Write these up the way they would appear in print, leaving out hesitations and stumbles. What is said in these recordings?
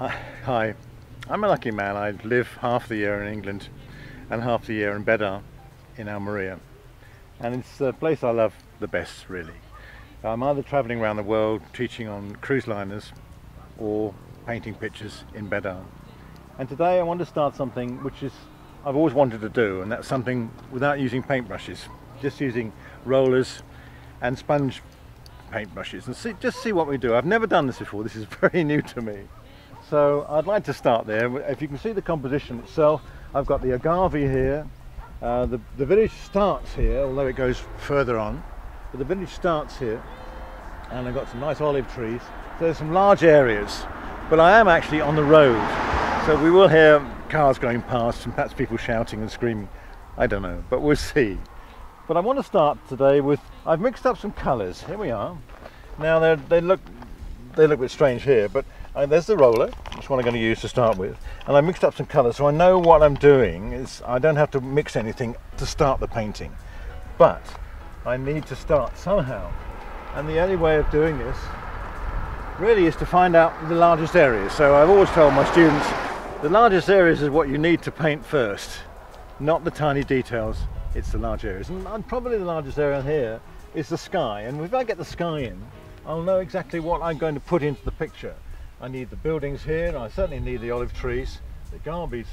Hi, I'm a lucky man. I live half the year in England and half the year in Bédar in Almeria, and it's the place I love the best, really. I'm either travelling around the world teaching on cruise liners or painting pictures in Bédar. And today I want to start something which is I've always wanted to do, and that's something without using paintbrushes, just using rollers and sponge paintbrushes, and just see what we do. I've never done this before. This is very new to me. So I'd like to start there. If you can see the composition itself, I've got the agave here. The village starts here, although it goes further on. But the village starts here, and I've got some nice olive trees. So there's some large areas, but I am actually on the road. So we will hear cars going past and perhaps people shouting and screaming. I don't know, but we'll see. But I want to start today with, I've mixed up some colours. Here we are. Now they look a bit strange here, but there's the roller, which one I'm going to use to start with, and I mixed up some colours, so I know what I'm doing. I don't have to mix anything to start the painting, but I need to start somehow, and the only way of doing this really is to find out the largest areas. So I've always told my students the largest areas is what you need to paint first, not the tiny details. It's the large areas, and probably the largest area here is the sky, and if I get the sky in, I'll know exactly what I'm going to put into the picture. I need the buildings here, and I certainly need the olive trees, the garbage,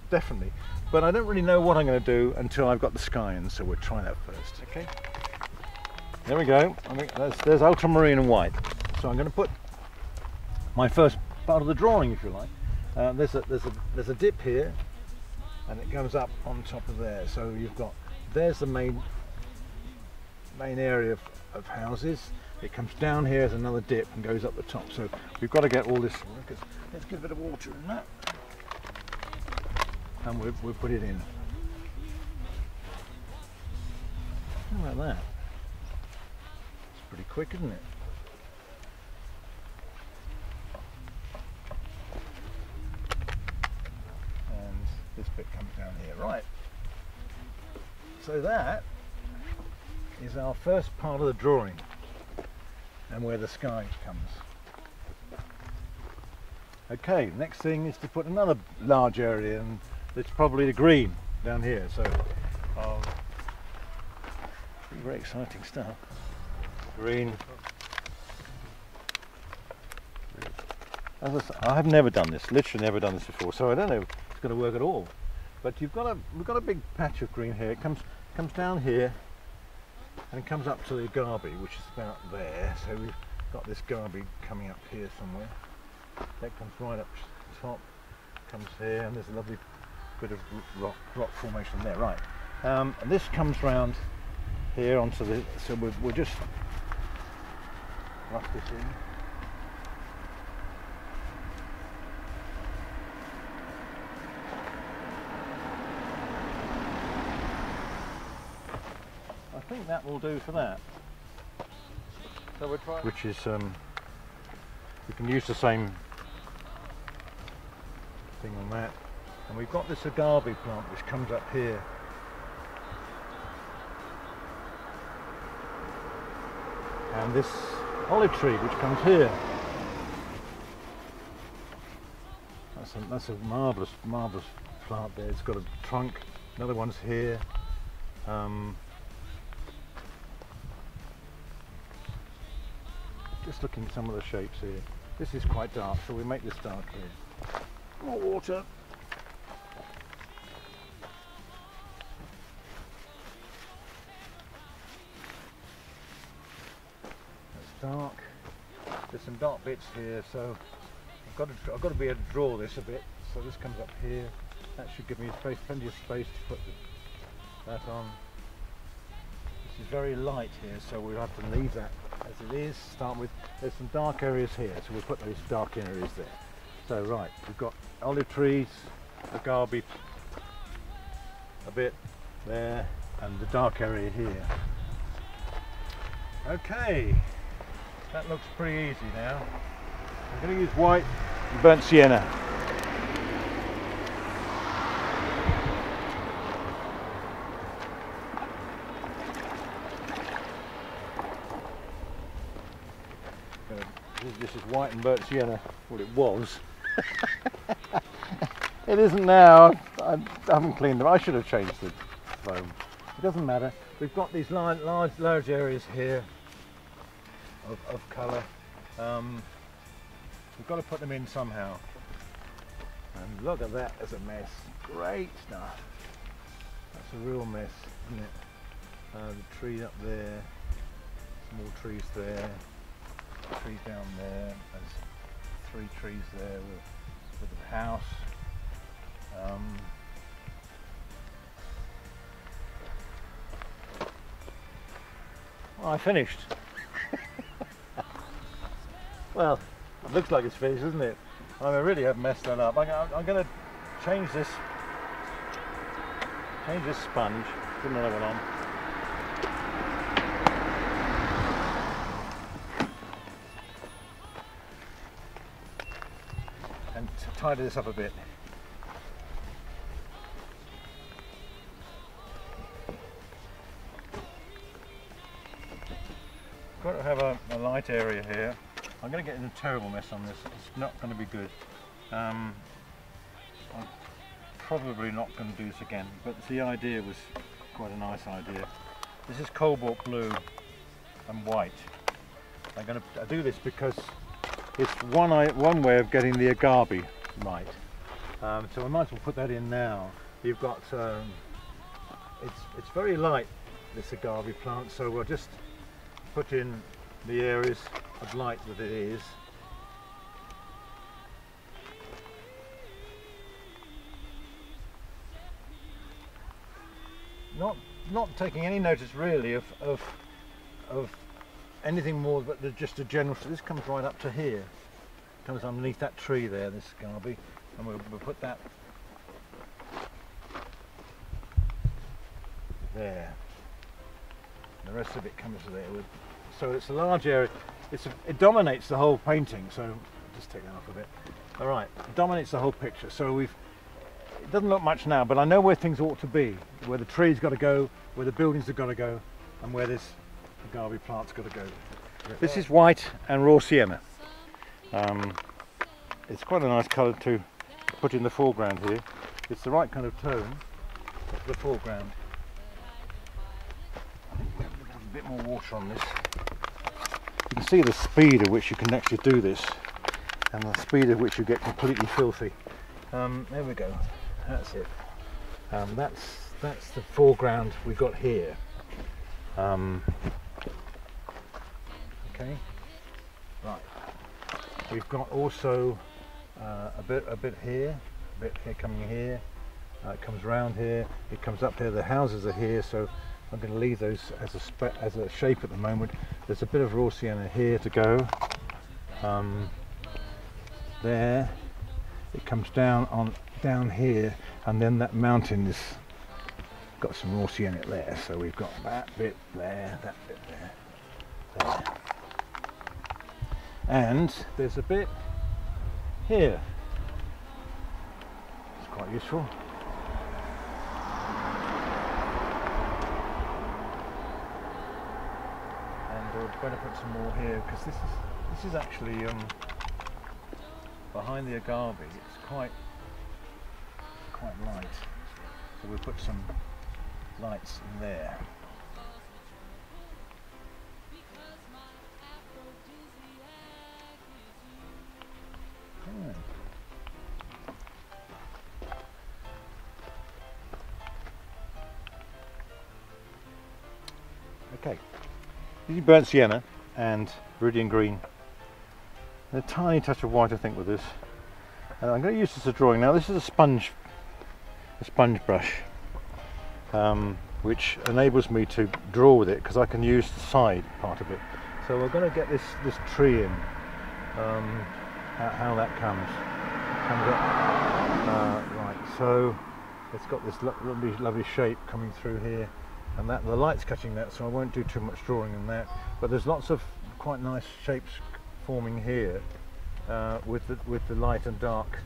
definitely. But I don't really know what I'm going to do until I've got the sky in, so we'll try that first. Okay. There we go. I mean, there's ultramarine and white. So I'm going to put my first part of the drawing, if you like. There's a dip here, and it goes up on top of there. So you've got, there's the main area of houses. It comes down here as another dip and goes up the top. So we've got to get all this. Let's get a bit of water in that, and we'll put it in. How about that? It's pretty quick, isn't it? And this bit comes down here, right? So that is our first part of the drawing, and where the sky comes. Okay, next thing is to put another large area, and it's probably the green down here. So very exciting stuff. Green. As I say, I have never done this, literally never done this before, so I don't know if it's going to work at all. But we've got a big patch of green here. It comes down here, and it comes up to the agave, which is about there. So we've got this agave coming up here somewhere. That comes right up top, comes here, and there's a lovely bit of rock formation there. Right, and this comes round here onto the. So we'll just rough this in. I think that will do for that. So we'll try. Which is, we can use the same thing on that. And we've got this agave plant which comes up here. And this olive tree which comes here. That's a marvellous plant there. It's got a trunk. Another one's here. Just looking at some of the shapes here. This is quite dark, so we make this dark here. More water. That's dark. There's some dark bits here, so I've got to be able to draw this a bit. So this comes up here. That should give me plenty of space to put that on. This is very light here, so we'll have to leave that as it is. Start with, there's some dark areas here, so we'll put those dark areas there. So right, we've got olive trees, agave a bit there, and the dark area here. Okay, that looks pretty easy now. I'm going to use white and burnt sienna. This is white and burnt sienna, what it was. It isn't now. I haven't cleaned them. I should have changed the foam. It doesn't matter. We've got these large areas here of colour. We've got to put them in somehow. And look at that as a mess. Great stuff. That's a real mess, isn't it? The tree up there, small trees there, trees down there. There's 3 trees there with the house. Well, I finished. Well, it looks like it's finished, doesn't it? I really have messed that up. I'm going to change this sponge, put another one on. And tidy this up a bit. Got to have a light area here. I'm going to get in a terrible mess on this. It's not going to be good. I'm probably not going to do this again, but the idea was quite a nice idea. This is cobalt blue and white. I'm going to do this because it's one way of getting the agave right. So I might as well put that in now. You've got it's very light, this agave plant, so we'll just put in the areas of light that it is. Not taking any notice really of anything more but just a general. So this comes right up to here, comes underneath that tree there, this agave, and we'll put that there. The rest of it comes there. So it's a large area. It dominates the whole painting. So just take that off a bit. All right, it dominates the whole picture. So it doesn't look much now, but I know where things ought to be, where the tree's got to go, where the buildings have got to go, and where this agave plant's got to go. This is white and raw sienna. It's quite a nice colour to put in the foreground here. It's the right kind of tone for the foreground. I think we'll have a bit more water on this. You can see the speed at which you can actually do this, and the speed at which you get completely filthy. There we go. That's it. That's the foreground we've got here. Okay. Right. We've got also a bit here coming here. It comes round here. It comes up here. The houses are here, so I'm going to leave those as a shape at the moment. There's a bit of raw sienna here to go. There. It comes down here, and then that mountain has got some raw sienna there. So we've got that bit there, that bit there. And there's a bit here. It's quite useful. And we're going to put some more here because this is actually behind the agave. It's quite light, so we'll put some lights in there. Okay, using burnt sienna and viridian green, and a tiny touch of white I think with this. I'm going to use this as a drawing. Now this is a sponge brush, which enables me to draw with it because I can use the side part of it. So we're going to get this tree in. How that comes up. Right, so it's got this lovely shape coming through here, and the light's catching that, so I won't do too much drawing in that. But there's lots of quite nice shapes forming here with the light and dark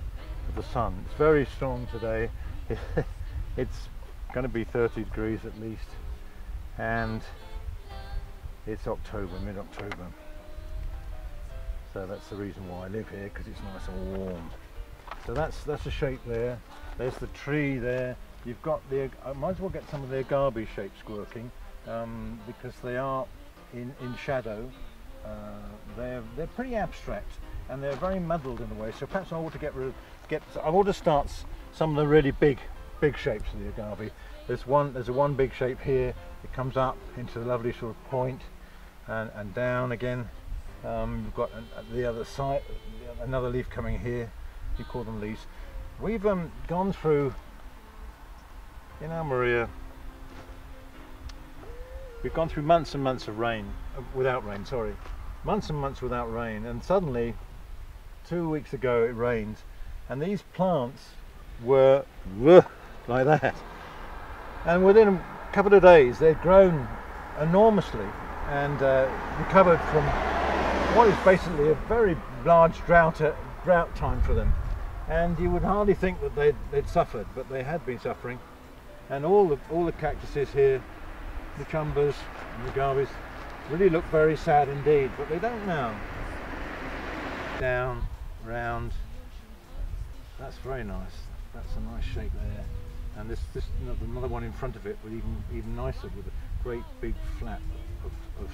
of the sun. It's very strong today. It's going to be 30 degrees at least, and it's October, mid-October. So that's the reason why I live here, because it's nice and warm. So that's a shape there. There's the tree there. You've got the, I might as well get some of the agave shapes working, because they are in shadow. They're pretty abstract and they're very muddled in a way. So perhaps I ought to I ought to start some of the really big shapes of the agave. There's a one big shape here. It comes up into a lovely sort of point and down again. We've got the other side, another leaf coming here. You call them leaves. We've gone through in Almeria. We've gone through months and months of rain, without rain. Sorry, months and months without rain, and suddenly 2 weeks ago it rained, and these plants were like that. And within a couple of days they'd grown enormously and recovered from what is basically a very large drought time for them. And you would hardly think that they'd suffered, but they had been suffering. And all the cactuses here, the chumbers and the agaves, really look very sad indeed, but they don't now. Down, round, that's very nice. That's a nice shape there. And this another one in front of it, but even nicer, with a great big flap of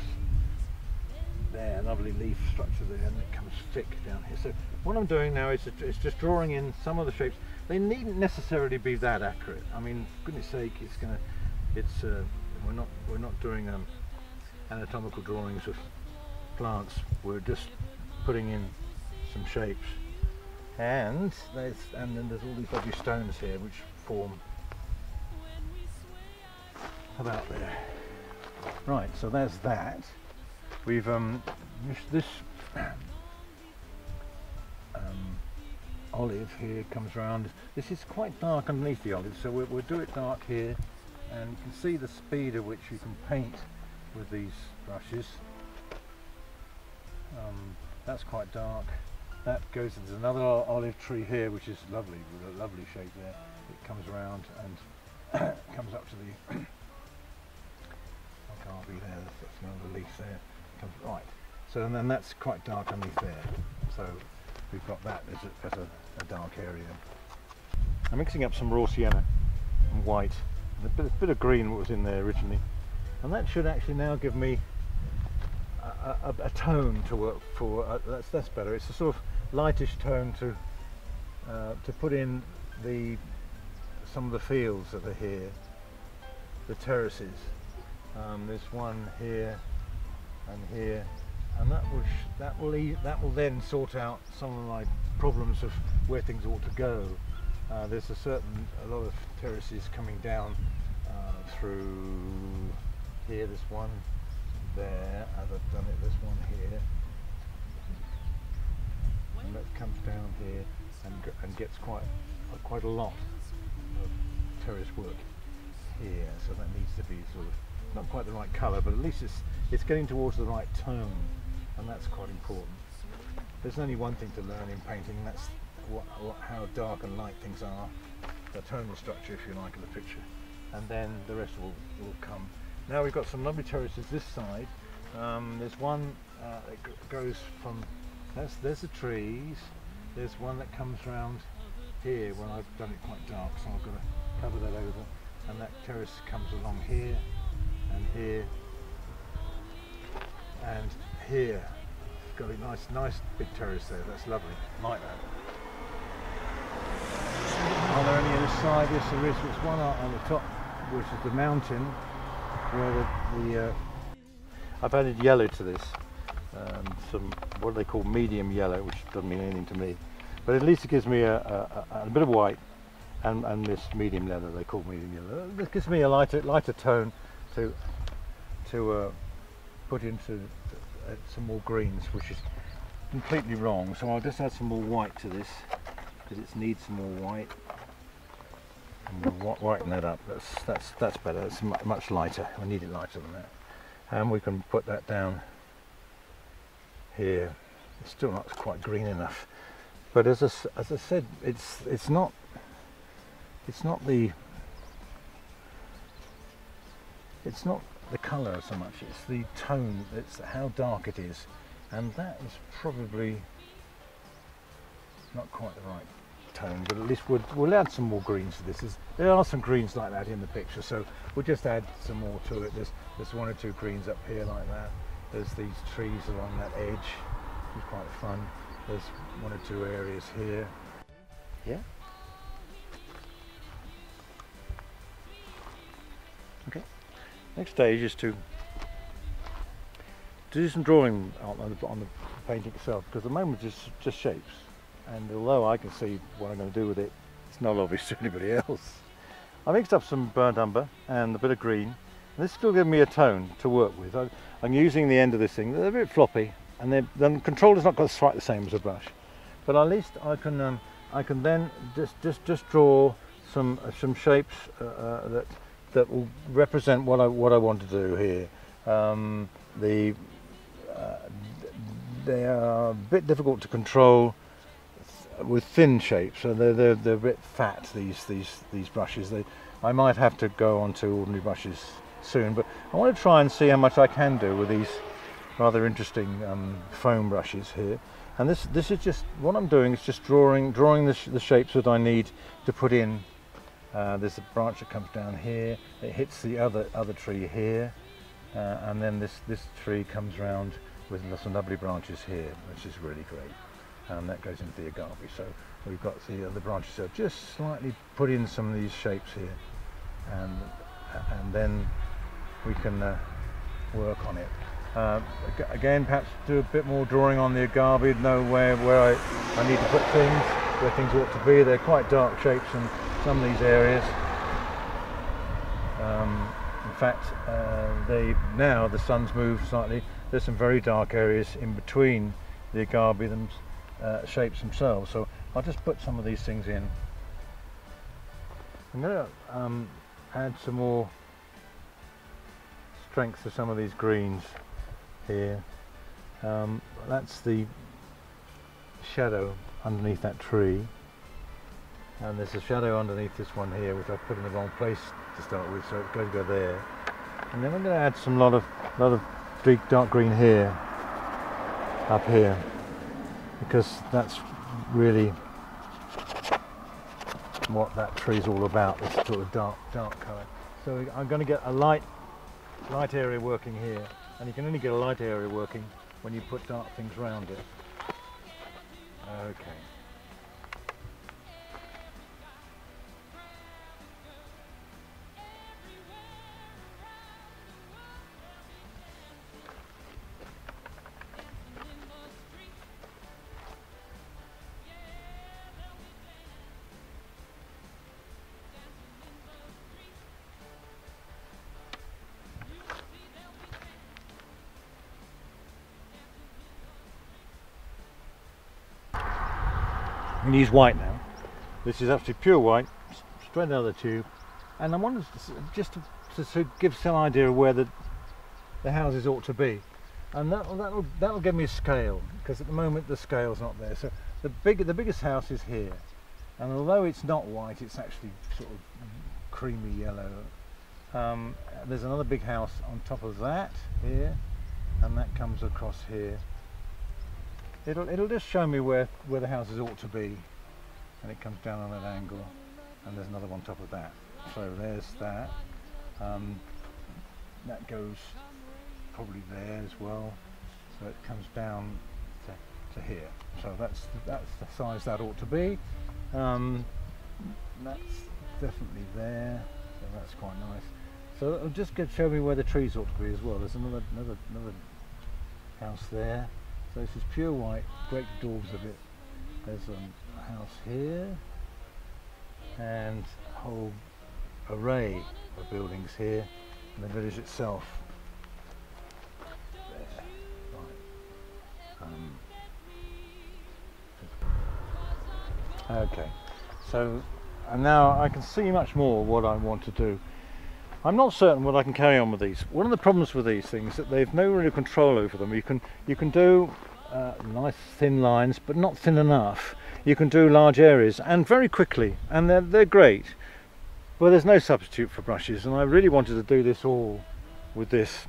there, lovely leaf structure there, and it comes thick down here. So what I'm doing now is just drawing in some of the shapes. They needn't necessarily be that accurate. I mean, for goodness sake, we're not doing anatomical drawings of plants. We're just putting in some shapes. And then there's all these lovely stones here which form about there. Right, so there's that. We've this olive here comes around. This is quite dark underneath the olive, so we'll do it dark here, and you can see the speed at which you can paint with these brushes. That's quite dark. That goes into another olive tree here, which is lovely, with a lovely shape there. It comes around and comes up to the agave there. That's another leaf there. Comes right. So and then that's quite dark underneath there. So we've got that as a dark area. I'm mixing up some raw sienna and white, and a bit of green what was in there originally, and that should actually now give me a tone to work for. That's better. It's a sort of lightish tone to put in some of the fields that are here, the terraces. There's one here and here, and that will then sort out some of my problems of where things ought to go. There's a lot of terraces coming down through here. There's one there, as I've done it. There's one here, and that comes down here and gets quite a lot of terrace work here. So that needs to be sort of not quite the right colour, but at least it's getting towards the right tone, and that's quite important. There's only one thing to learn in painting, and that's how dark and light things are, the tonal structure, if you like, of the picture, and then the rest will come. Now we've got some lovely terraces this side. There's one that goes from, there's the trees. There's one that comes round here when I've done it quite dark, so I've got to cover that over, and that terrace comes along here and here and here. Got a nice big terrace there. That's lovely. Like that. Are there any on the side? Yes, there is. There's one on the top, which is the mountain, where I've added yellow to this. Some what they call medium yellow, which doesn't mean anything to me, but at least it gives me a bit of white and this medium yellow. They call medium yellow. This gives me a lighter tone to put into some more greens, which is completely wrong. So I'll just add some more white to this, because it needs some more white. And we'll whiten that up. That's better. It's much lighter. I need it lighter than that. And we can put that down here. It's still not quite green enough, but as I said, it's not the colour so much, it's the tone, it's how dark it is, and that is probably not quite the right tone, but at least we'll add some more greens to this. There are some greens like that in the picture, so we'll just add some more to it. There's one or two greens up here like that. There's these trees along that edge, which is quite fun. There's one or two areas here. Yeah. Okay. Next stage is to do some drawing on the painting itself, because at the moment it's just shapes, and although I can see what I'm going to do with it, it's not obvious to anybody else. I mixed up some burnt umber and a bit of green, and this is still giving me a tone to work with. I'm using the end of this thing. They're a bit floppy, and the control is not quite the same as a brush, but at least I can then just draw some shapes that will represent what I want to do here. They are a bit difficult to control with thin shapes, so they're a bit fat, these brushes. I might have to go on to ordinary brushes soon, but I want to try and see how much I can do with these rather interesting foam brushes here. And this is just what I'm doing, is just drawing the shapes that I need to put in. There's a branch that comes down here, it hits the other tree here, and then this tree comes round with some lovely branches here, which is really great, and that goes into the agave. So we've got the branches, so just slightly put in some of these shapes here, and then we can work on it. Again, perhaps do a bit more drawing on the agave, know where I need to put things, where things ought to be. They're quite dark shapes in some of these areas. In fact, now the sun's moved slightly. There's some very dark areas in between the agave shapes themselves, so I'll just put some of these things in. I'm going to add some more strength to some of these greens here. That's the shadow underneath that tree, and there's a shadow underneath this one here, which I put in the wrong place to start with, so it's going to go there. And then I'm going to add some lot of dark green here, up here, because that's really what that tree is all about, this sort of dark colour. So I'm going to get a light area working here, and you can only get a light area working when you put dark things around it. Okay. I'm going to use white now. This is absolutely pure white, straight out of the tube, and I wanted just to give some idea of where the houses ought to be, and that'll give me a scale, because at the moment the scale's not there. So the biggest house is here, and although it's not white, it's actually sort of creamy yellow. There's another big house on top of that here, and that comes across here. It'll just show me where the houses ought to be, and it comes down on that angle, and there's another one on top of that. So there's that. That goes probably there as well. So it comes down to here. So that's the size that ought to be. That's definitely there. So that's quite nice. So it'll just show me where the trees ought to be as well. There's another house there. So this is pure white, great daubs of it. There's a house here, and a whole array of buildings here, and the village itself. There. Right. Okay, so and now I can see much more what I want to do. I'm not certain what I can carry on with these. One of the problems with these things is that they've no real control over them. You can do nice thin lines, but not thin enough. You can do large areas and very quickly, and they're great. But there's no substitute for brushes, and I really wanted to do this all with this,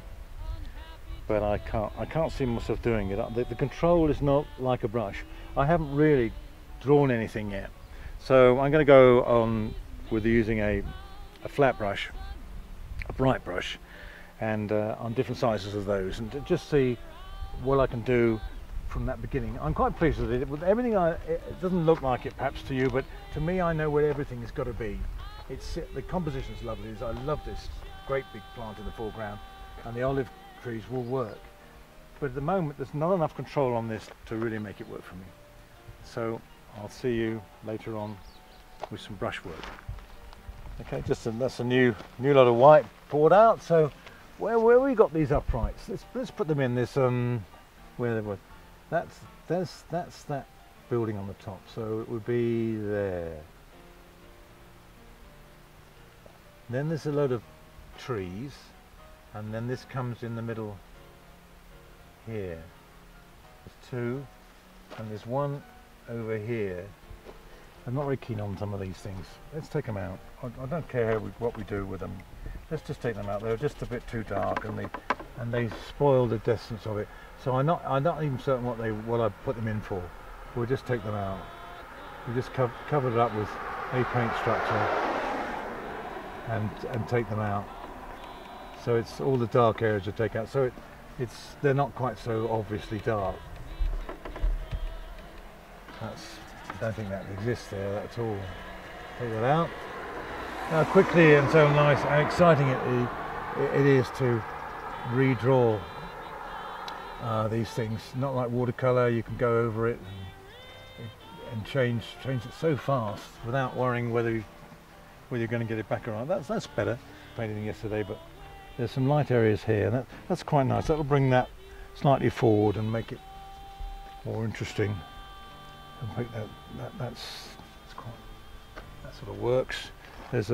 but I can't see myself doing it. The control is not like a brush. I haven't really drawn anything yet, So I'm going to go on with using a flat brush, a bright brush, and on different sizes of those, and to just see what I can do from that beginning. I'm quite pleased with it. With everything, it doesn't look like it perhaps to you, but to me, I know where everything has got to be. The composition's lovely. I love this great big plant in the foreground, and the olive trees will work. But at the moment, there's not enough control on this to really make it work for me. So I'll see you later on with some brush work. Okay, that's a new lot of white poured out. So where we got these uprights? Let's put them in this where they were. That's that building on the top. So it would be there. Then there's a load of trees, and then this comes in the middle here. There's two, and there's one over here. I'm not very keen on some of these things. Let's take them out. I don't care what we do with them. Let's just take them out. They're just a bit too dark, and they spoil the essence of it. So I'm not even certain what I put them in for. We'll just take them out. We just covered it up with a paint structure and take them out. So it's all the dark areas to take out. So they're not quite so obviously dark. I don't think that exists there at all. Take that out. How quickly and so nice and exciting it is to redraw these things. Not like watercolor, you can go over it and change it so fast without worrying whether you're going to get it back or not. That's better. Painting yesterday, but there's some light areas here, and that's quite nice. That'll bring that slightly forward and make it more interesting. And make that sort of works. There's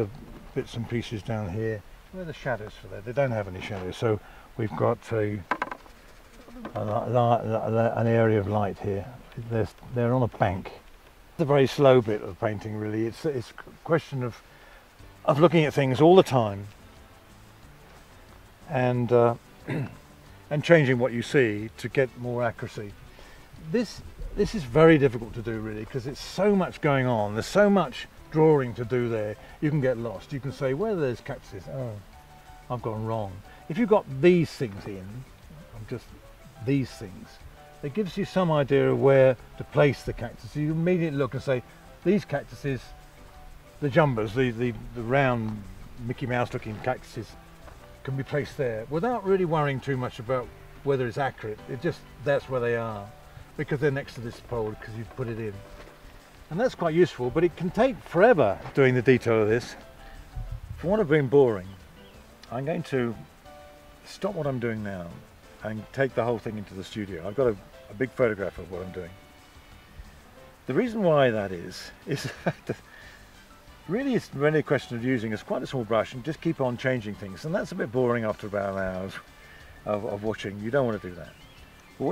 bits and pieces down here. Where are the shadows for that? They don't have any shadows, so we've got an area of light here. They're on a bank. It's a very slow bit of painting, really. It's a question of looking at things all the time and and changing what you see to get more accuracy. This is very difficult to do, really, because it's so much going on. There's so much drawing to do there. You can get lost. You can say, where there's cactuses, oh, I've gone wrong. If you've got these things in, just these things, it gives you some idea of where to place the cactus. You immediately look and say, these cactuses, the jumbos, the round Mickey Mouse looking cactuses, can be placed there without really worrying too much about whether it's accurate. That's where they are, because they're next to this pole, because you've put it in. And that's quite useful, but it can take forever doing the detail of this. For want of being boring, I'm going to stop what I'm doing now and take the whole thing into the studio. I've got a big photograph of what I'm doing. The reason why that is the fact that really it's really a question of using quite a small brush and just keep on changing things, and that's a bit boring after about an hour of watching. You don't want to do that. But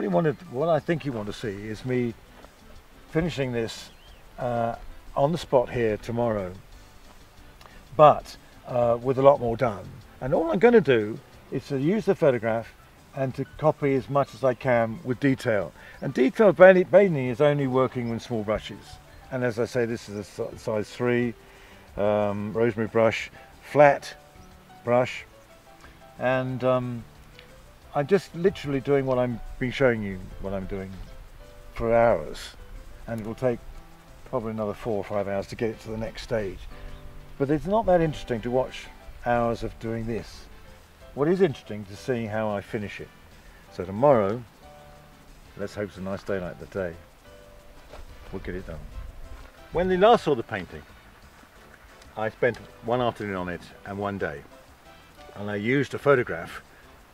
what I think you want to see is me finishing this on the spot here tomorrow, but with a lot more done. And all I'm going to do is to use the photograph and to copy as much as I can with detail. And detail painting is only working with small brushes. And as I say, this is a size 3 rosemary brush, flat brush, and I'm just literally doing what I'm been showing you what I'm doing for hours, and it will take probably another 4 or 5 hours to get it to the next stage. But it's not that interesting to watch hours of doing this. What is interesting to see how I finish it. So tomorrow, let's hope it's a nice day like today, we'll get it done. When we last saw the painting, I spent one afternoon on it and one day, and I used a photograph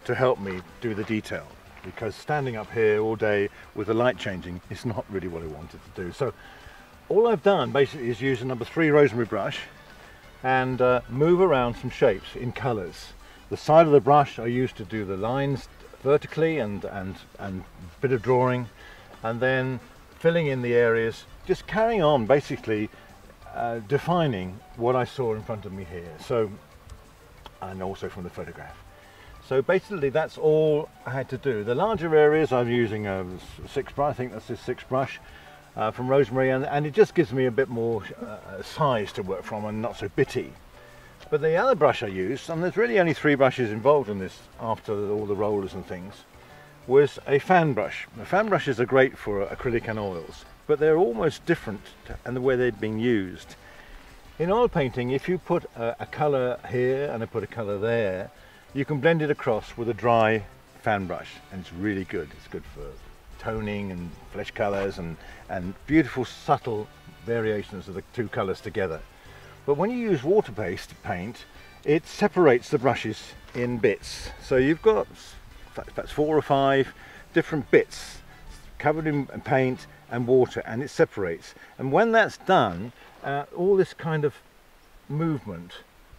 to help me do the detail, because standing up here all day with the light changing is not really what I wanted to do. So all I've done basically is use a number 3 rosemary brush and move around some shapes in colours. The side of the brush I used to do the lines vertically and a bit of drawing, and then filling in the areas, just carrying on basically defining what I saw in front of me here, so, and also from the photograph. So basically that's all I had to do. The larger areas I'm using a 6 brush, I think that's this 6 brush, from rosemary, and it just gives me a bit more size to work from and not so bitty. But the other brush I used, and there's really only 3 brushes involved in this after all the rollers and things, was a fan brush. The fan brushes are great for acrylic and oils, but they're almost different in the way they've been used. In oil painting, if you put a colour here and I put a colour there, you can blend it across with a dry fan brush, and it's really good. It's good for toning and flesh colours and beautiful subtle variations of the 2 colours together. But when you use water-based paint, it separates the brushes in bits. So you've got perhaps 4 or 5 different bits covered in paint and water, and it separates. And when that's done, all this kind of movement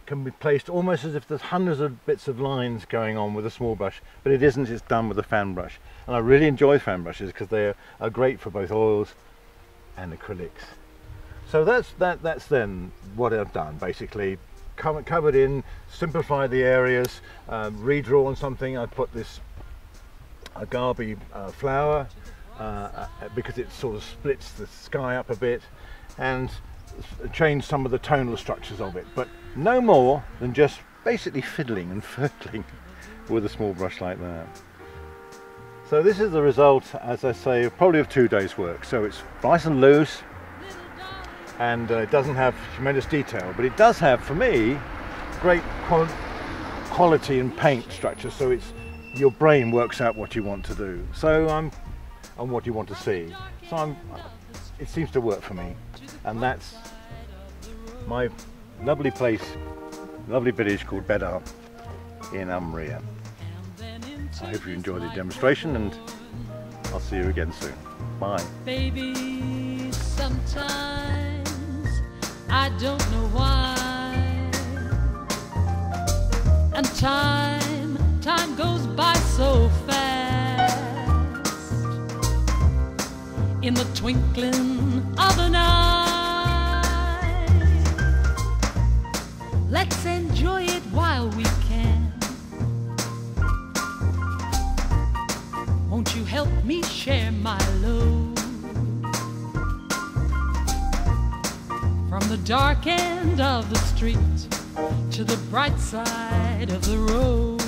can be placed almost as if there's hundreds of bits of lines going on with a small brush, but it isn't. It's done with a fan brush. And I really enjoy fan brushes because they are great for both oils and acrylics. So that's then what I've done, basically. Covered in, simplify the areas, redrawn something. I put this agave flower because it sort of splits the sky up a bit, and change some of the tonal structures of it, but no more than just basically fiddling and firtling with a small brush like that. So this is the result, as I say, probably of 2 days work. So it's nice and loose, and it doesn't have tremendous detail, but it does have, for me, great quality and paint structure. So it's your brain works out what you want to do, so and what you want to see. So it seems to work for me, and that's my lovely place, lovely village called Bédar in Almeria. I hope you enjoyed the demonstration, and I'll see you again soon. Bye. Baby, sometimes I don't know why, and time goes by so fast. In the twinkling of an eye, let's enjoy it while we can. Won't you help me share my load? From the dark end of the street to the bright side of the road.